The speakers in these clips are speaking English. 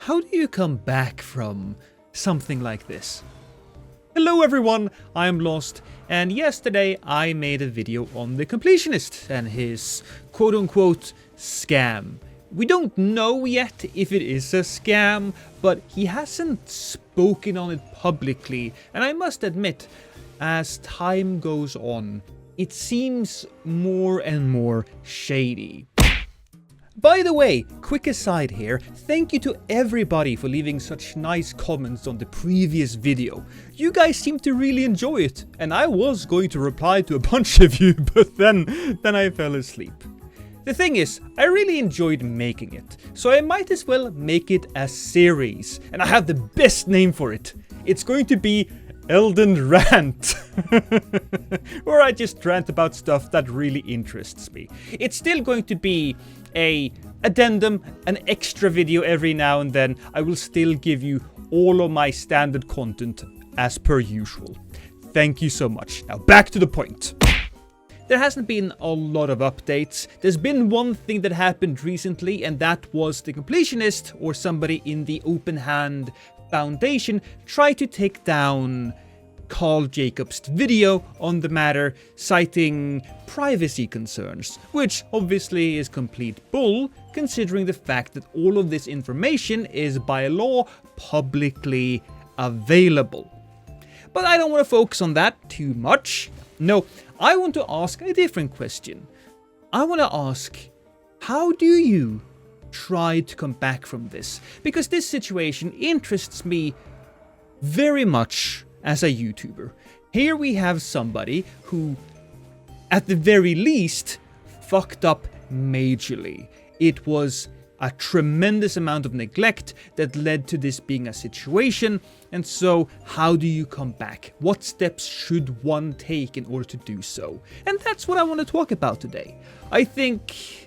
How do you come back from something like this? Hello everyone, I'm Lost, and yesterday I made a video on the completionist and his quote-unquote scam. We don't know yet if it is a scam, but he hasn't spoken on it publicly, and I must admit, as time goes on, it seems more and more shady. By the way, quick aside here, thank you to everybody for leaving such nice comments on the previous video. You guys seem to really enjoy it, and I was going to reply to a bunch of you, but then I fell asleep. The thing is, I really enjoyed making it, so I might as well make it a series, and I have the best name for it. It's going to be Elden Rant, where I just rant about stuff that really interests me. It's still going to be a addendum, an extra video every now and then. I will still give you all of my standard content as per usual. Thank you so much. Now back to the point. There hasn't been a lot of updates. There's been one thing that happened recently, and that was the completionist, or somebody in the Open Hand Foundation, tried to take down Carl Jacobs' video on the matter, citing privacy concerns, which obviously is complete bull, considering the fact that all of this information is by law publicly available. But I don't want to focus on that too much. No, I want to ask a different question. I want to ask, how do you try to come back from this? Because this situation interests me very much as a YouTuber. Here we have somebody who, at the very least, fucked up majorly. It was a tremendous amount of neglect that led to this being a situation, and so how do you come back? What steps should one take in order to do so? And that's what I want to talk about today. I think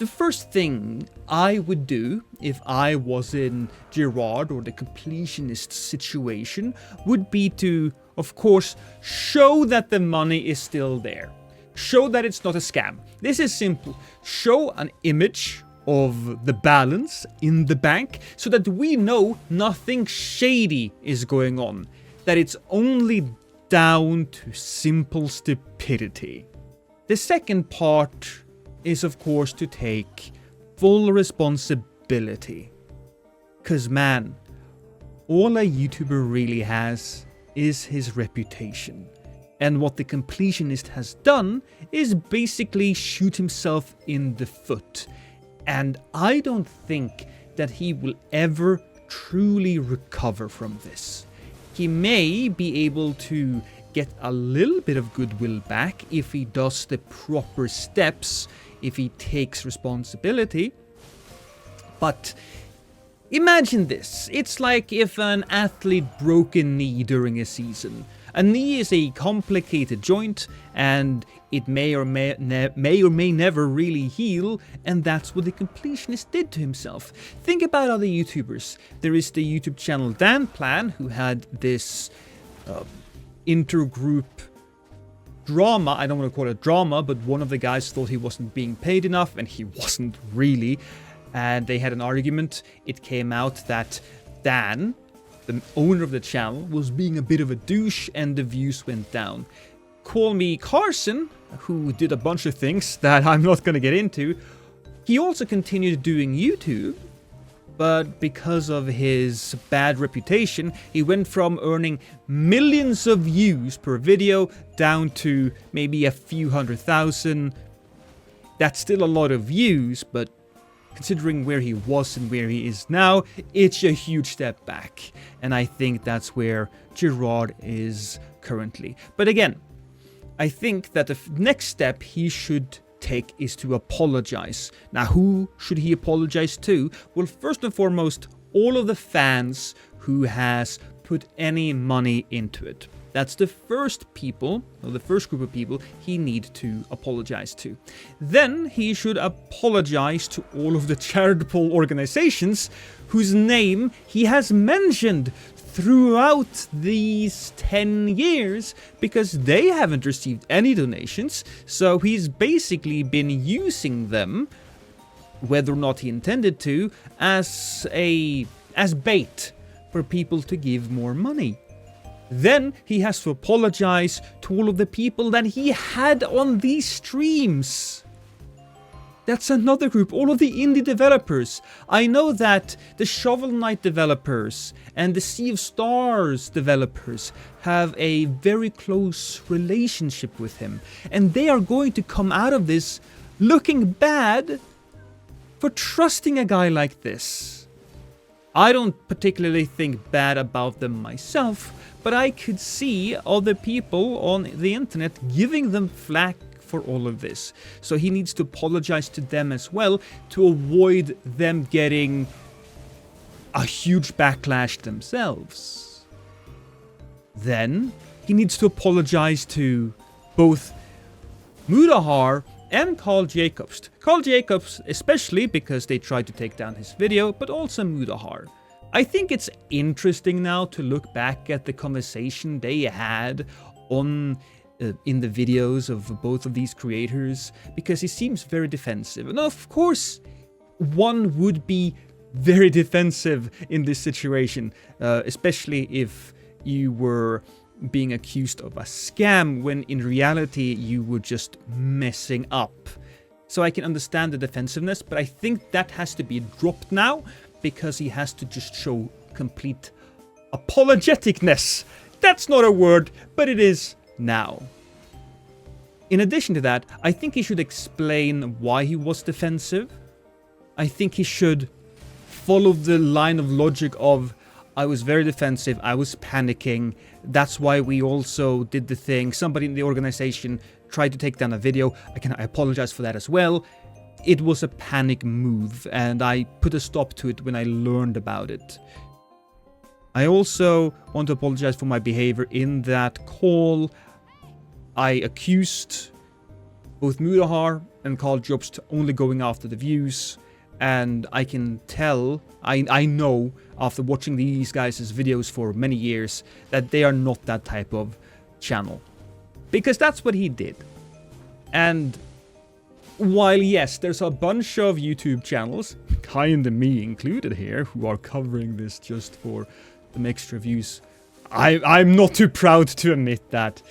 the first thing I would do if I was in Gerard or the completionist situation would be to, of course, show that the money is still there. Show that it's not a scam. This is simple. Show an image of the balance in the bank so that we know nothing shady is going on. That it's only down to simple stupidity. The second part is, of course, to take full responsibility. 'Cause man, all a YouTuber really has is his reputation. And what the completionist has done is basically shoot himself in the foot. And I don't think that he will ever truly recover from this. He may be able to get a little bit of goodwill back if he does the proper steps, if he takes responsibility. But imagine this. It's like if an athlete broke a knee during a season. A knee is a complicated joint, and it may or may never really heal, and that's what the completionist did to himself. Think about other YouTubers. There is the YouTube channel Dan Plan, who had this intergroup drama. I don't want to call it drama, but one of the guys thought he wasn't being paid enough, and he wasn't really. And they had an argument. It came out that Dan, the owner of the channel, was being a bit of a douche, and the views went down. Call me Carson, who did a bunch of things that I'm not going to get into. He also continued doing YouTube, but because of his bad reputation, he went from earning millions of views per video down to maybe a few 100,000. That's still a lot of views, but considering where he was and where he is now, it's a huge step back. And I think that's where Gerard is currently. But again, I think that the next step he should take is to apologize. Now, who should he apologize to? Well, first and foremost, all of the fans who has put any money into it. That's the first people, or the first group of people he needs to apologize to. Then he should apologize to all of the charitable organizations whose name he has mentioned throughout these 10 years, because they haven't received any donations, so he's basically been using them, whether or not he intended to, as a as bait for people to give more money. Then he has to apologize to all of the people that he had on these streams. That's another group, all of the indie developers. I know that the Shovel Knight developers and the Sea of Stars developers have a very close relationship with him. And they are going to come out of this looking bad for trusting a guy like this. I don't particularly think bad about them myself, but I could see other people on the internet giving them flack for all of this. So he needs to apologize to them as well to avoid them getting a huge backlash themselves. Then he needs to apologize to both Mudahar and Carl Jacobs. Carl Jacobs especially because they tried to take down his video, but also Mudahar. I think it's interesting now to look back at the conversation they had on in the videos of both of these creators, because he seems very defensive. And of course, one would be very defensive in this situation, especially if you were being accused of a scam when in reality you were just messing up. So I can understand the defensiveness, but I think that has to be dropped now because he has to just show complete apologeticness. That's not a word, but it is now. In addition to that, I think he should explain why he was defensive. I think he should follow the line of logic of, I was very defensive, I was panicking, that's why we also did the thing. Somebody in the organization tried to take down a video, I apologize for that as well. It was a panic move, and I put a stop to it when I learned about it. I also want to apologize for my behavior in that call. I accused both Mudahar and Carl Jobs to only going after the views, and I can tell, I know after watching these guys' videos for many years that they are not that type of channel. Because that's what he did. And while yes, there's a bunch of YouTube channels, kinda me included here, who are covering this just for some extra views, I'm not too proud to admit that.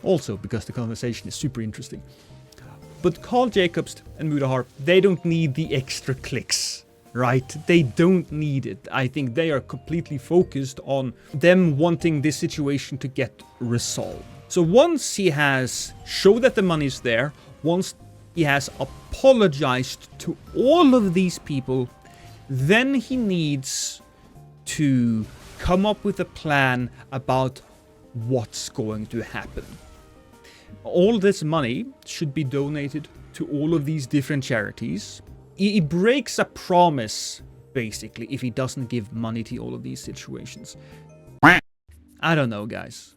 Also because the conversation is super interesting. But Carl Jacobs and Mudahar, they don't need the extra clicks, right? They don't need it. I think they are completely focused on them wanting this situation to get resolved. So once he has shown that the money's there, once he has apologized to all of these people, then he needs to come up with a plan about what's going to happen. All this money should be donated to all of these different charities. He breaks a promise, basically, if he doesn't give money to all of these situations. I don't know, guys.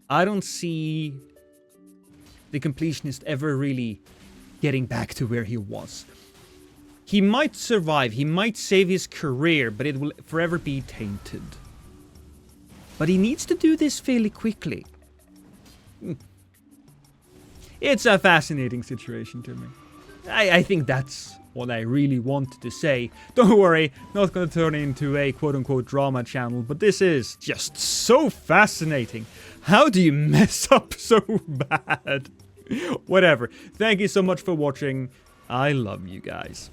I don't see the completionist ever really getting back to where he was. He might survive, he might save his career, but it will forever be tainted. But he needs to do this fairly quickly. It's a fascinating situation to me. I think that's what I really wanted to say. Don't worry, not going to turn into a quote-unquote drama channel, but this is just so fascinating. How do you mess up so bad? Whatever. Thank you so much for watching. I love you guys.